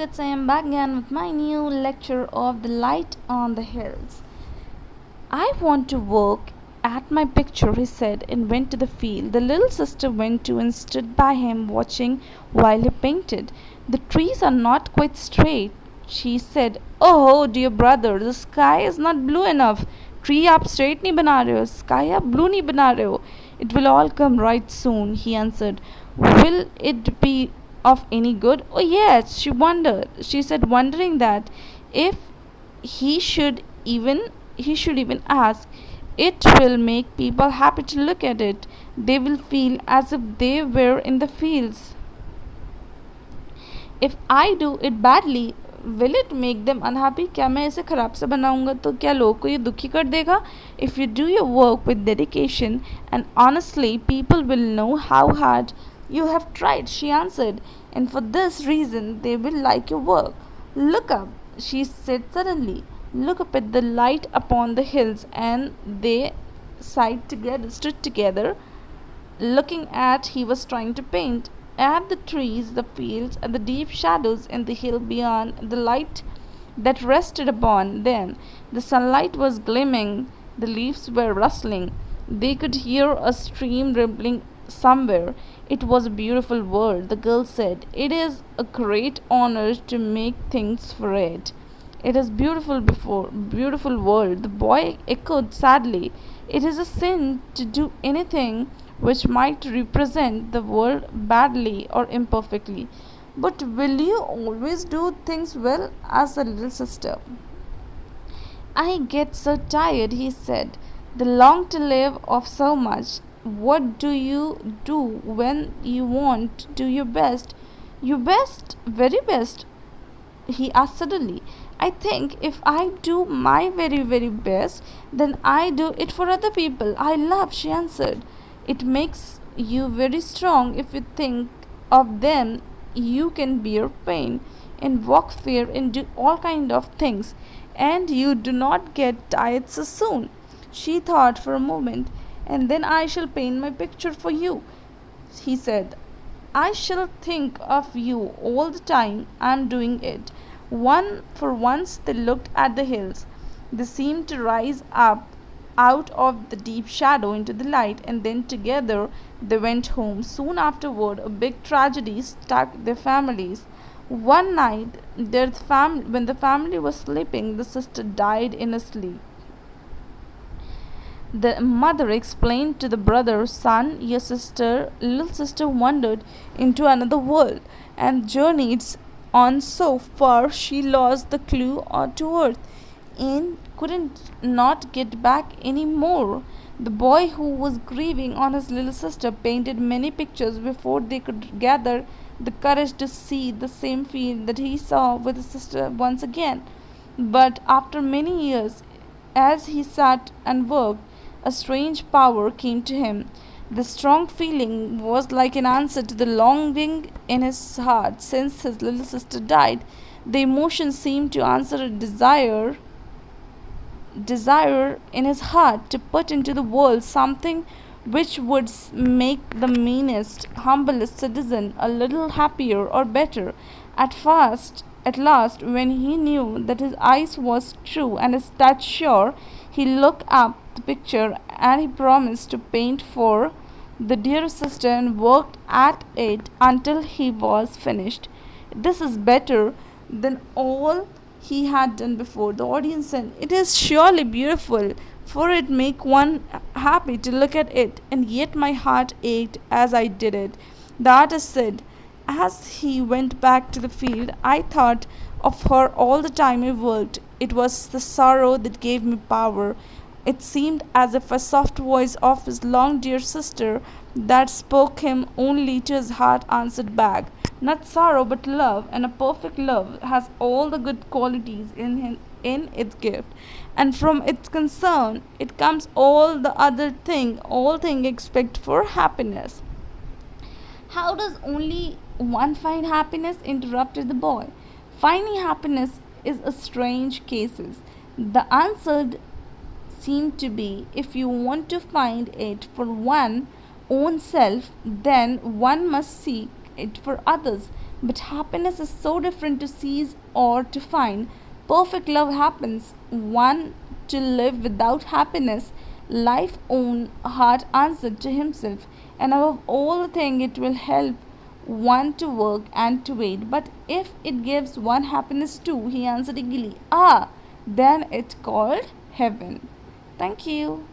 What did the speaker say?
Kids, I am back again with my new lecture of the light on the hills. I want to work at my picture, he said, and went to the field. The little sister went too and stood by him, watching while he painted. The trees are not quite straight, she said. Oh, dear brother, the sky is not blue enough. Tree आप straight नहीं बना रहे हो, sky आप blue नहीं बना रहे हो. It will all come right soon, he answered. Will it be of any good? Oh yes, she said, wondering that if he should even he should even ask. It will make people happy to look at it. They will feel as if they were in the fields. If I do it badly, will it make them unhappy? क्या मैं इसे खराब से बनाऊंगा तो क्या लोगों को ये दुखी कर देगा? If you do your work with dedication and honestly, people will know how hard you have tried, she answered, and for this reason they will like your work. Look up, she said suddenly. Look up at the light upon the hills, and they stood together, looking at he was trying to paint. At the trees, the fields, and the deep shadows in the hill beyond, the light that rested upon them. The sunlight was gleaming, the leaves were rustling. They could hear a stream rippling somewhere. It was a beautiful world, the girl said. It is a great honor to make things for it. It is beautiful world, the boy echoed sadly. It is a sin to do anything which might represent the world badly or imperfectly. But will you always do things well? Asked the little sister. I get so tired, he said. The long to live of so much. What do you do when you want to do your best? Your best, very best, he asked suddenly. I think if I do my very, very best, then I do it for other people I love, she answered. It makes you very strong if you think of them. You can bear pain and walk fear and do all kind of things, and you do not get tired so soon. She thought for a moment, and then I shall paint my picture for you, he said. I shall think of you all the time I am doing it. Once they looked at the hills. They seemed to rise up out of the deep shadow into the light, and then together they went home. Soon afterward, a big tragedy struck their families. One night, when the family was sleeping, the sister died in her sleep. The mother explained to the brother, son, your little sister wandered into another world and journeyed on so far she lost the clue to earth and couldn't not get back any more. The boy who was grieving on his little sister painted many pictures before they could gather the courage to see the same field that he saw with his sister once again. But after many years, as he sat and worked, a strange power came to him. The strong feeling was like an answer to the longing in his heart since his little sister died. The emotion seemed to answer a desire in his heart to put into the world something which would make the meanest, humblest citizen a little happier or better. At last, when he knew that his eyes was true and his touch sure, he looked up the picture and he promised to paint for the dear sister and worked at it until he was finished. This is better than all he had done before. The audience said, it is surely beautiful, for it make one happy to look at it, and yet my heart ached as I did it. The artist said, as he went back to the field, I thought of her all the time I worked. It was the sorrow that gave me power. It seemed as if a soft voice of his long dear sister that spoke him only to his heart answered back. Not sorrow but love, and a perfect love has all the good qualities in its gift, and from its concern it comes all thing expect for happiness. How does only one find happiness? Interrupted the boy. Finding happiness is a strange case. The answer seemed to be, if you want to find it for one own self, then one must seek it for others. But happiness is so different to seize or to find. Perfect love happens. One to live without happiness, life own heart answered to himself, and above all thing it will help one to work and to wait. But if it gives one happiness too, he answered eagerly, ah, then it's called heaven. Thank you.